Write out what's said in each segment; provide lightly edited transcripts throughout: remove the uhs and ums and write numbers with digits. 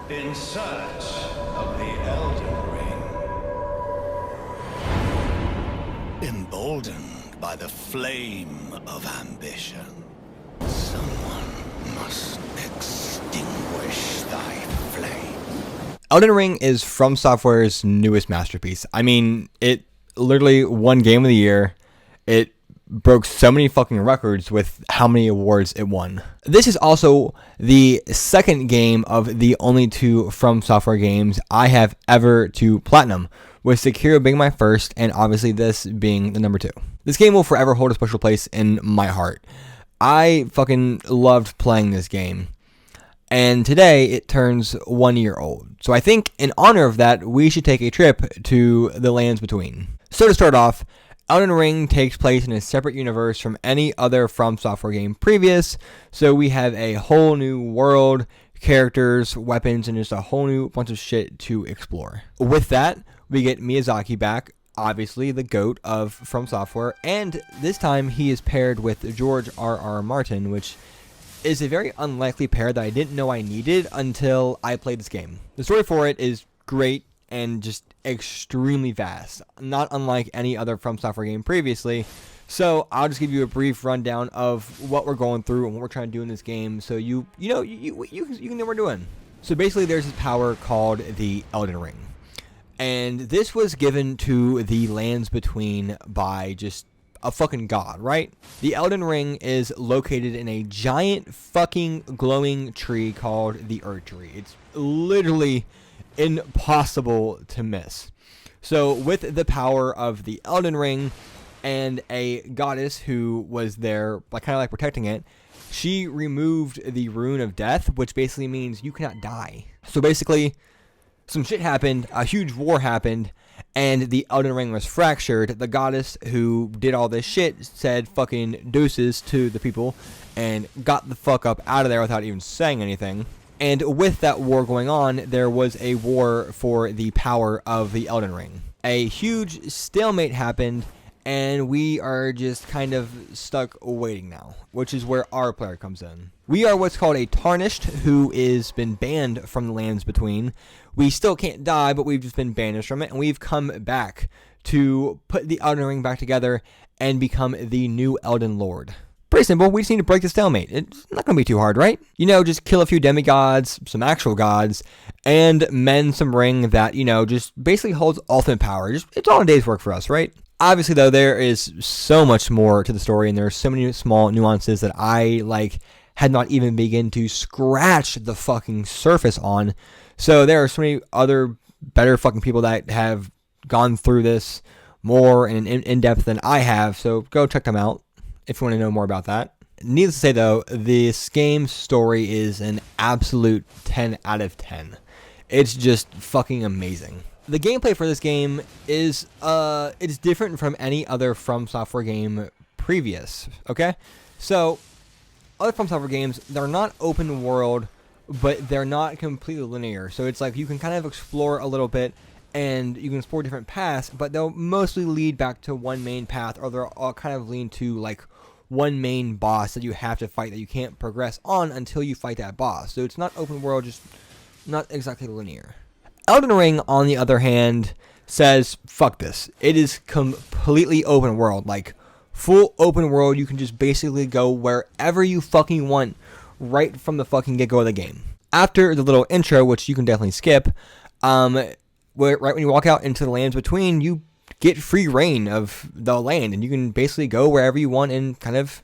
In search of the Elden Ring. Emboldened by the flame of ambition, someone must extinguish thy flame. Elden Ring is FromSoftware's newest masterpiece. I mean, it literally won Game of the Year. It broke so many fucking records with how many awards it won. This is also the second game of the only two From Software games I have ever to platinum, with Sekiro being my first and obviously this being the number 2. This game will forever hold a special place in my heart. I fucking loved playing this game, and today it turns 1 year old. So I think in honor of that, we should take a trip to the lands between. So to start off, Elden Ring takes place in a separate universe from any other From Software game previous, so we have a whole new world, characters, weapons, and just a whole new bunch of shit to explore. With that, we get Miyazaki back, obviously the GOAT of From Software, and this time he is paired with George R.R. Martin, which is a very unlikely pair that I didn't know I needed until I played this game. The story for it is great and just extremely vast, not unlike any other From Software game previously. So I'll just give you a brief rundown of what we're going through and what we're trying to do in this game, so you know what we're doing. So basically, there's this power called the Elden Ring, and this was given to the lands between by just a fucking god, right? The Elden Ring is located in a giant fucking glowing tree called the Earth Tree. It's literally impossible to miss. So with the power of the Elden Ring and a goddess who was there, like kind of like protecting it, she removed the rune of death, which basically means you cannot die. So basically, some shit happened, a huge war happened, and the Elden Ring was fractured. The goddess who did all this shit said fucking deuces to the people and got the fuck up out of there without even saying anything. And with that war going on, there was a war for the power of the Elden Ring. A huge stalemate happened, and we are just kind of stuck waiting now, which is where our player comes in. We are what's called a Tarnished, who is been banned from the lands between. We still can't die, but we've just been banished from it, and we've come back to put the Elden Ring back together and become the new Elden Lord. Pretty simple. We just need to break the stalemate. It's not going to be too hard, right? You know, just kill a few demigods, some actual gods, and mend some ring that, you know, just basically holds ultimate power. It's all a day's work for us, right? Obviously, though, there is so much more to the story, and there are so many small nuances that I, had not even begun to scratch the fucking surface on. So there are so many other better fucking people that have gone through this more and in depth than I have, so go check them out if you want to know more about that. Needless to say, though, this game's story is an absolute 10 out of 10. It's just fucking amazing. The gameplay for this game is it's different from any other From Software game previous, okay? So, other From Software games, they're not open world, but they're not completely linear. So it's like you can kind of explore a little bit, and you can explore different paths, but they'll mostly lead back to one main path, or they're all kind of lean to one main boss that you have to fight that you can't progress on until you fight that boss. So it's not open world, just not exactly linear. Elden Ring, on the other hand, says, fuck this. It is completely open world, full open world. You can just basically go wherever you fucking want right from the fucking get-go of the game. After the little intro, which you can definitely skip, right when you walk out into the lands between, you get free reign of the land, and you can basically go wherever you want and kind of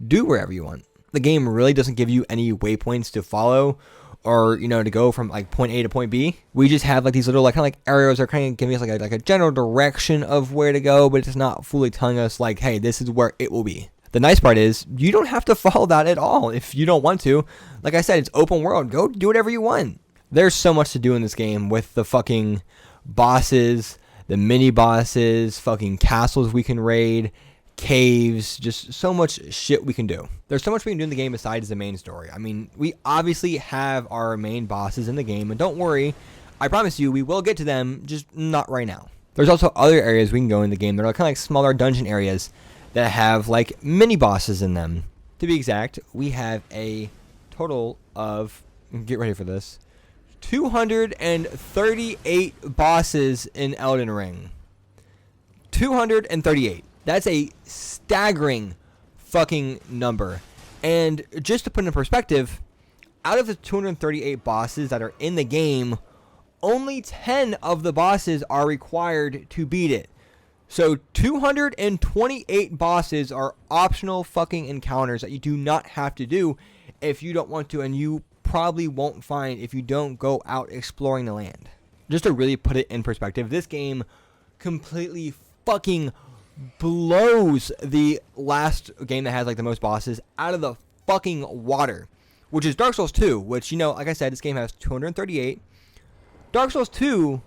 do wherever you want. The game really doesn't give you any waypoints to follow, or to go from point A to point B. We just have these little arrows that are kind of giving us a general direction of where to go, but it's not fully telling us hey, this is where it will be. The nice part is you don't have to follow that at all if you don't want to. Like I said, it's open world. Go do whatever you want. There's so much to do in this game with the fucking bosses, the mini bosses, fucking castles we can raid, caves, just so much shit we can do. There's so much we can do in the game besides the main story. I mean, we obviously have our main bosses in the game, and don't worry, I promise you we will get to them, just not right now. There's also other areas we can go in the game that are kind of smaller dungeon areas that have mini bosses in them. To be exact, we have a total of, get ready for this, 238 bosses in Elden Ring. 238. That's a staggering fucking number. And just to put it in perspective, out of the 238 bosses that are in the game, only 10 of the bosses are required to beat it. So 228 bosses are optional fucking encounters that you do not have to do if you don't want to, and you probably won't find if you don't go out exploring the land. Just to really put it in perspective, this game completely fucking blows the last game that has like the most bosses out of the fucking water, which is Dark Souls 2, which, you know, like I said, this game has 238. Dark Souls 2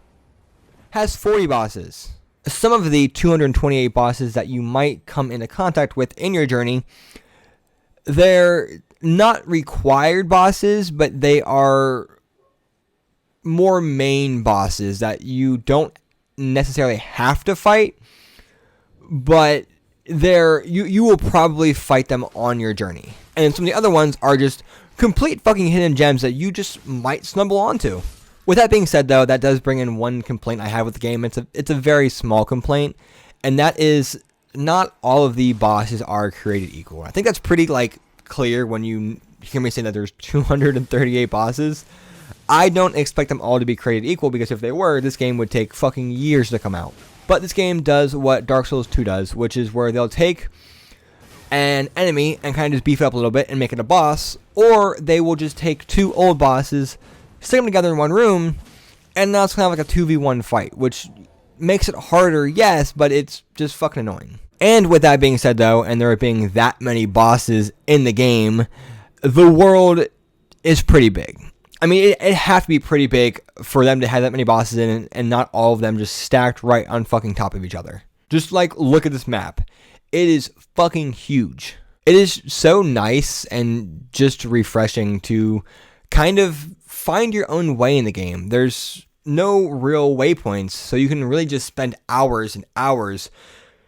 has 40 bosses. Some of the 228 bosses that you might come into contact with in your journey, they're not required bosses, but they are more main bosses that you don't necessarily have to fight, but you will probably fight them on your journey. And some of the other ones are just complete fucking hidden gems that you just might stumble onto. With that being said, though, that does bring in one complaint I have with the game. It's a very small complaint, and that is not all of the bosses are created equal. I think that's pretty like clear when you hear me say that there's 238 bosses. I don't expect them all to be created equal, because if they were, this game would take fucking years to come out. But this game does what Dark Souls 2 does, which is where they'll take an enemy and kind of just beef it up a little bit and make it a boss, or they will just take two old bosses, stick them together in one room, and now it's kind of like a 2v1 fight, which makes it harder, yes, but it's just fucking annoying. And with that being said, though, and there being that many bosses in the game, the world is pretty big. I mean, it has to be pretty big for them to have that many bosses in it, and not all of them just stacked right on fucking top of each other. Just like, look at this map. It is fucking huge. It is so nice and just refreshing to kind of find your own way in the game. There's no real waypoints, so you can really just spend hours and hours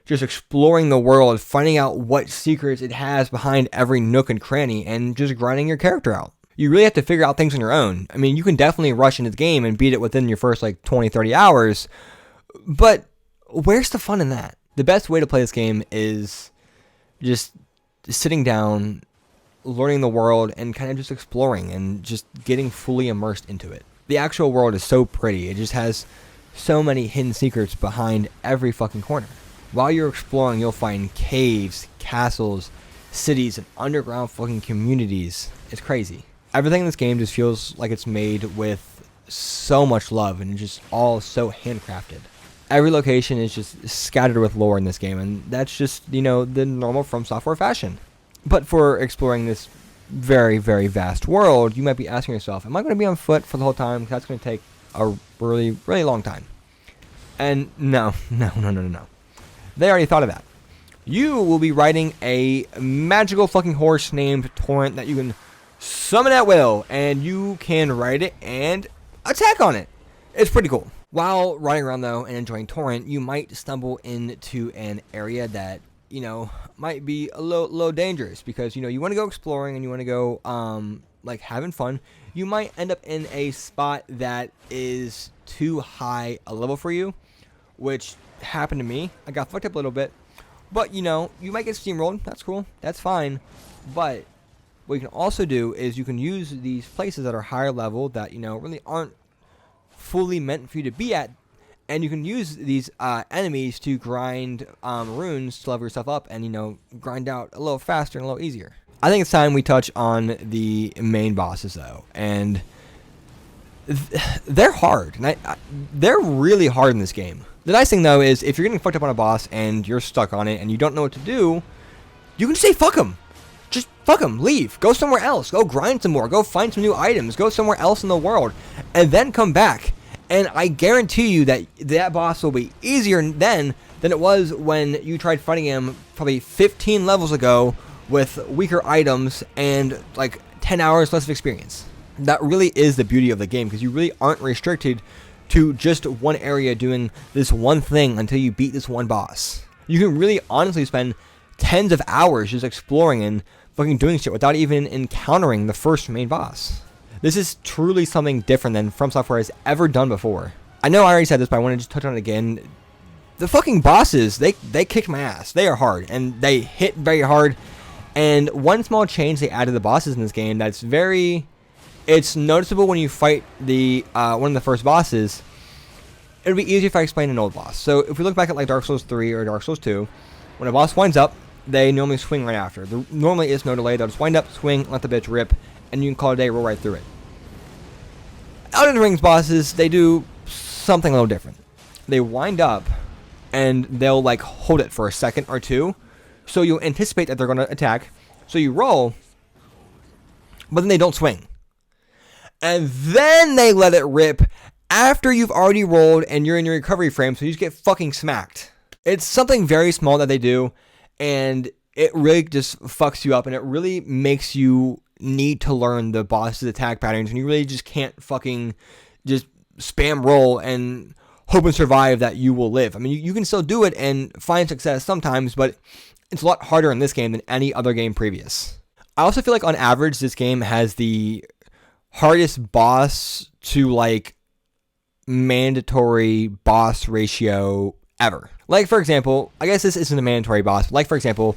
just exploring the world, finding out what secrets it has behind every nook and cranny, and just grinding your character out. You really have to figure out things on your own. I mean, you can definitely rush into the game and beat it within your first like 20, 30 hours, but where's the fun in that? The best way to play this game is just sitting down, learning the world, and kind of just exploring and just getting fully immersed into it. The actual world is so pretty. It just has so many hidden secrets behind every fucking corner. While you're exploring, you'll find caves, castles, cities, and underground fucking communities. It's crazy. Everything in this game just feels like it's made with so much love, and just all so handcrafted. Every location is just scattered with lore in this game, and that's just, you know, the normal From Software fashion. But for exploring this very, very vast world, you might be asking yourself, am I going to be on foot for the whole time? That's going to take a really, really long time. And no. They already thought of that. You will be riding a magical fucking horse named Torrent that you can summon at will, and you can ride it and attack on it. It's pretty cool. While riding around, though, and enjoying Torrent, you might stumble into an area that, you know, might be a little dangerous, because, you know, you want to go exploring and you want to go, like, having fun. You might end up in a spot that is too high a level for you, which happened to me. I got fucked up a little bit, but, you know, you might get steamrolled. That's cool. That's fine. But what you can also do is you can use these places that are higher level that, you know, really aren't fully meant for you to be at, and you can use these enemies to grind runes to level yourself up and, you know, grind out a little faster and a little easier. I think it's time we touch on the main bosses, though, and they're hard. And they're really hard in this game. The nice thing, though, is if you're getting fucked up on a boss and you're stuck on it and you don't know what to do, you can say fuck him. Just fuck him, leave, go somewhere else, go grind some more, go find some new items, go somewhere else in the world, and then come back. And I guarantee you that boss will be easier then than it was when you tried fighting him probably 15 levels ago with weaker items and like 10 hours less of experience. That really is the beauty of the game, because you really aren't restricted to just one area doing this one thing until you beat this one boss. You can really honestly spend tens of hours just exploring and fucking doing shit without even encountering the first main boss. This is truly something different than FromSoftware has ever done before. I know I already said this, but I want to just touch on it again. The fucking bosses, they kicked my ass. They are hard, and they hit very hard. And one small change they added to the bosses in this game that's it's noticeable when you fight the one of the first bosses. It would be easier if I explained an old boss. So if we look back at like Dark Souls 3 or Dark Souls 2, when a boss winds up, they normally swing right after. There normally is no delay. They'll just wind up, swing, let the bitch rip, and you can call it a day, roll right through it. Elden Ring's bosses, they do something a little different. They wind up, and they'll like hold it for a second or two, so you'll anticipate that they're going to attack. So you roll, but then they don't swing. And then they let it rip after you've already rolled and you're in your recovery frame, so you just get fucking smacked. It's something very small that they do, and it really just fucks you up, and it really makes you need to learn the boss's attack patterns, and you really just can't fucking just spam roll and hope and survive that you will live. I mean, you can still do it and find success sometimes, but it's a lot harder in this game than any other game previous. I also feel like on average, this game has the hardest boss to like mandatory boss ratio ever. Like, for example, I guess this isn't a mandatory boss, but like, for example,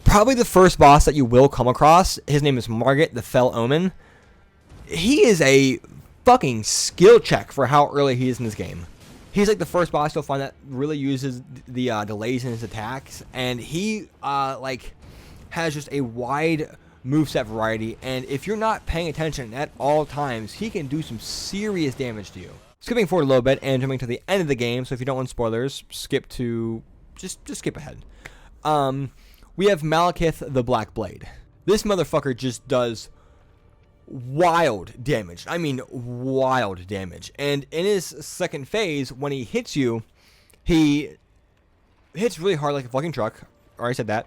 probably the first boss that you will come across, his name is Margit, the Fell Omen. He is a fucking skill check for how early he is in this game. He's like the first boss you'll find that really uses the delays in his attacks, and he like has just a wide moveset variety, and if you're not paying attention at all times, he can do some serious damage to you. Skipping forward a little bit and jumping to the end of the game, so if you don't want spoilers, skip to just skip ahead. We have Malekith the Black Blade. This motherfucker just does wild damage. I mean, wild damage. And in his second phase, when he hits you, he hits really hard like a fucking truck. I already said that.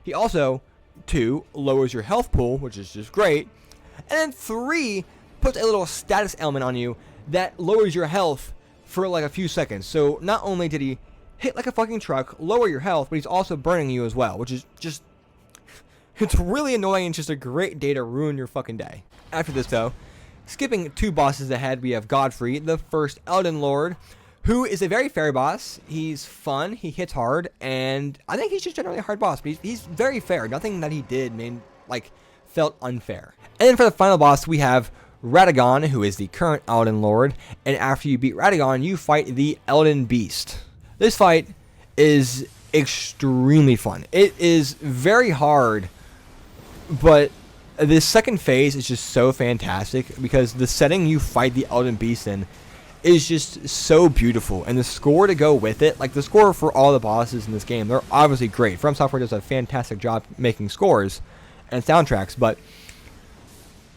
He also, 2, lowers your health pool, which is just great. And then 3, puts a little status element on you that lowers your health for like a few seconds. So not only did he hit like a fucking truck, lower your health, but he's also burning you as well, which is just, it's really annoying. It's just a great day to ruin your fucking day. After this though, skipping 2 bosses ahead, we have Godfrey, the first Elden Lord, who is a very fair boss. He's fun, he hits hard, and I think he's just generally a hard boss, but he's very fair. Nothing that he did felt unfair. And then for the final boss, we have Radagon, who is the current Elden Lord, and after you beat Radagon, you fight the Elden Beast. This fight is extremely fun. It is very hard, but this second phase is just so fantastic because the setting you fight the Elden Beast in is just so beautiful, and the score to go with it, like the score for all the bosses in this game, they're obviously great. FromSoftware does a fantastic job making scores and soundtracks, but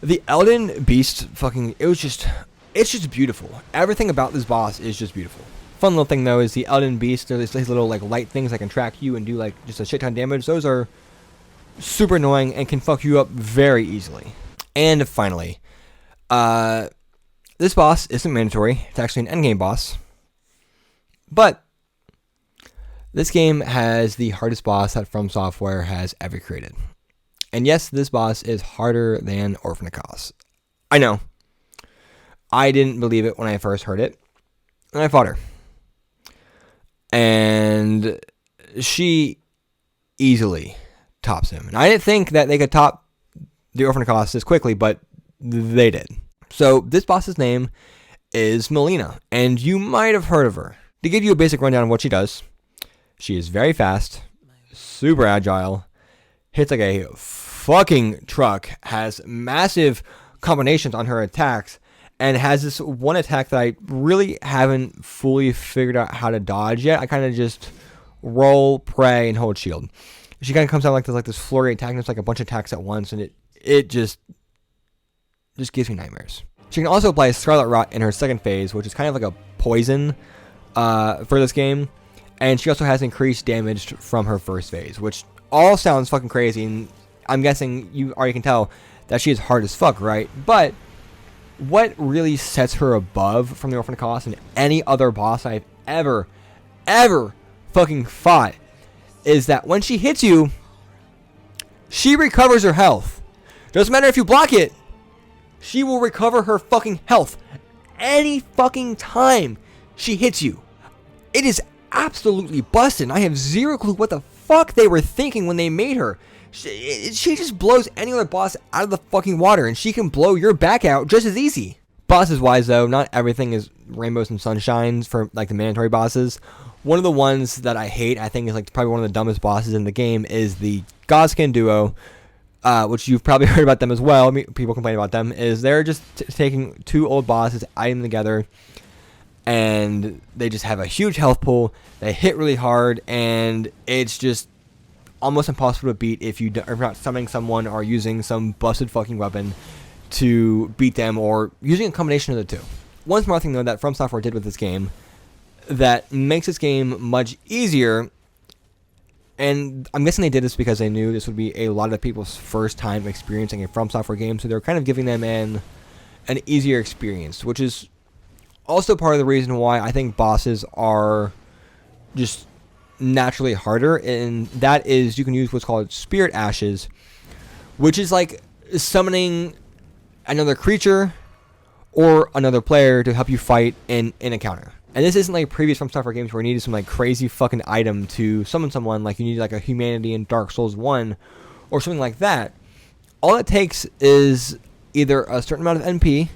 the Elden Beast it's just beautiful. Everything about this boss is just beautiful. Fun little thing though is the Elden Beast, there's these little like light things that can track you and do like just a shit ton of damage. Those are super annoying and can fuck you up very easily. And finally, this boss isn't mandatory. It's actually an endgame boss. But this game has the hardest boss that FromSoftware has ever created. And yes, this boss is harder than Orphanicos. I know. I didn't believe it when I first heard it. And I fought her. And she easily tops him. And I didn't think that they could top the Orphanicos this quickly, but they did. So this boss's name is Molina, and you might have heard of her. To give you a basic rundown of what she does, she is very fast, super agile, hits like a fucking truck, has massive combinations on her attacks, and has this one attack that I really haven't fully figured out how to dodge yet. I kind of just roll, pray, and hold shield. She kind of comes out like this flurry attack, and it's like a bunch of attacks at once, and it just gives me nightmares. She can also apply Scarlet Rot in her second phase, which is kind of like a poison for this game. And she also has increased damage from her first phase, which all sounds fucking crazy. And I'm guessing you already can tell that she is hard as fuck, right? But what really sets her above from the Orphanicos and any other boss I've ever fucking fought is that when she hits you, she recovers her health. Doesn't matter if you block it. She will recover her fucking health any fucking time she hits you. It is absolutely busted. I have zero clue what the fuck they were thinking when they made her. She just blows any other boss out of the fucking water, and she can blow your back out just as easy. Bosses wise though, not everything is rainbows and sunshines for like the mandatory bosses. One of the ones that I hate, I think is like probably one of the dumbest bosses in the game, is the Godskin duo, which you've probably heard about them as well. People complain about them. Is they're just taking two old bosses, adding them together, and they just have a huge health pool. They hit really hard, and it's just almost impossible to beat if you are not summoning someone or using some busted fucking weapon to beat them, or using a combination of the two. One smart thing though that From Software did with this game that makes this game much easier, and I'm guessing they did this because they knew this would be a lot of people's first time experiencing a From Software game, so they're kind of giving them an easier experience, which is also part of the reason why I think bosses are just naturally harder, and that is you can use what's called Spirit Ashes, which is like summoning another creature or another player to help you fight in a counter. And this isn't like previous From Software games where you needed some like crazy fucking item to summon someone, like you need like a humanity in Dark Souls 1 or something like that. All it takes is either a certain amount of NP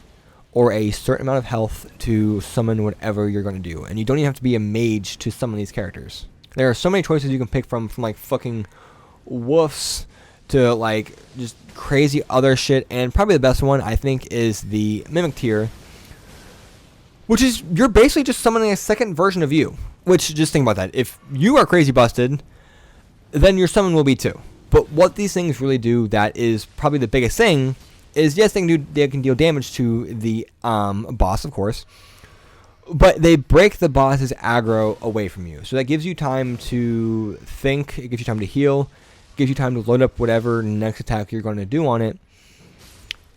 or a certain amount of health to summon whatever you're going to do. And you don't even have to be a mage to summon these characters. There are so many choices you can pick from like fucking woofs to like just crazy other shit, and probably the best one I think is the Mimic tier, which is you're basically just summoning a second version of you. Which, just think about that. If you are crazy busted, then your summon will be too. But what these things really do, that is probably the biggest thing, is yes, they can deal damage to the boss, of course, but they break the boss's aggro away from you. So that gives you time to think, it gives you time to heal, gives you time to load up whatever next attack you're going to do on it.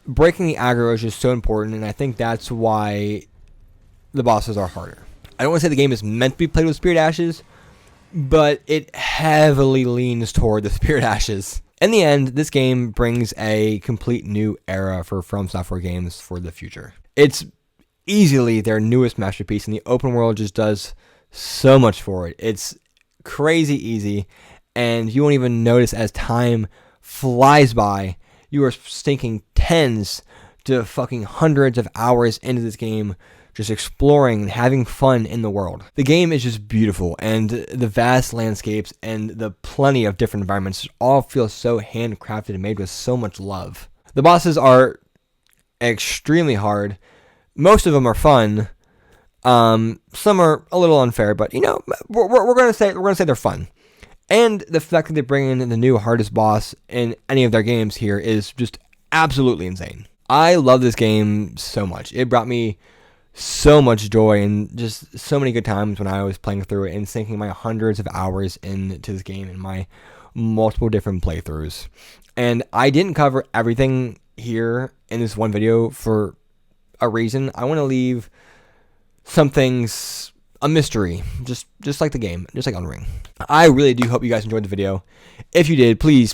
Breaking the aggro is just so important, and I think that's why the bosses are harder. I don't want to say the game is meant to be played with Spirit Ashes, but it heavily leans toward the Spirit Ashes. In the end, this game brings a complete new era for From Software games for the future. It's easily their newest masterpiece, and the open world just does so much for it. It's crazy easy, and you won't even notice as time flies by. You are sinking tens to fucking hundreds of hours into this game, just exploring and having fun in the world. The game is just beautiful, and the vast landscapes and the plenty of different environments all feel so handcrafted and made with so much love. The bosses are extremely hard. Most of them are fun. Some are a little unfair, but you know, we're gonna say they're fun. And the fact that they bring in the new hardest boss in any of their games here is just absolutely insane. I love this game so much. It brought me so much joy and just so many good times when I was playing through it and sinking my hundreds of hours into this game in my multiple different playthroughs. And I didn't cover everything here in this one video for a reason. I want to leave some things a mystery, just like the game, just like Elden Ring. I really do hope you guys enjoyed the video. If you did, please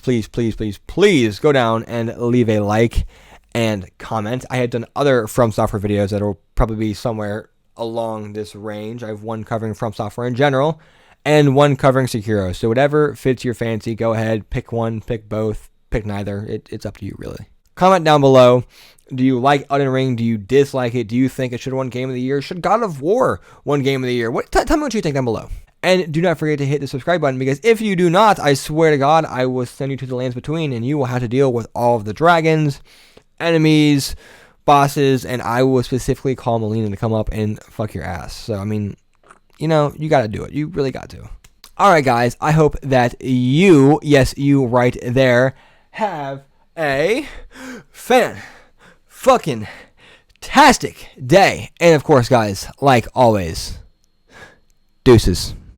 go down and leave a like and comment. I have done other From Software videos that will probably be somewhere along this range. I have one covering From Software in general and one covering Sekiro. So whatever fits your fancy, go ahead, pick one, pick both, pick neither. It's up to you, really. Comment down below. Do you like Elden Ring? Do you dislike it? Do you think it should have won Game of the Year? Should God of War win Game of the Year? Tell me what you think down below. And do not forget to hit the subscribe button, because if you do not, I swear to God, I will send you to the lands between, and you will have to deal with all of the dragons, enemies, bosses, and I will specifically call Molina to come up and fuck your ass. So, I mean, you know, you got to do it. You really got to. All right, guys. I hope that you, yes, you right there, have a fucking tastic day. And of course, guys, like always, deuces.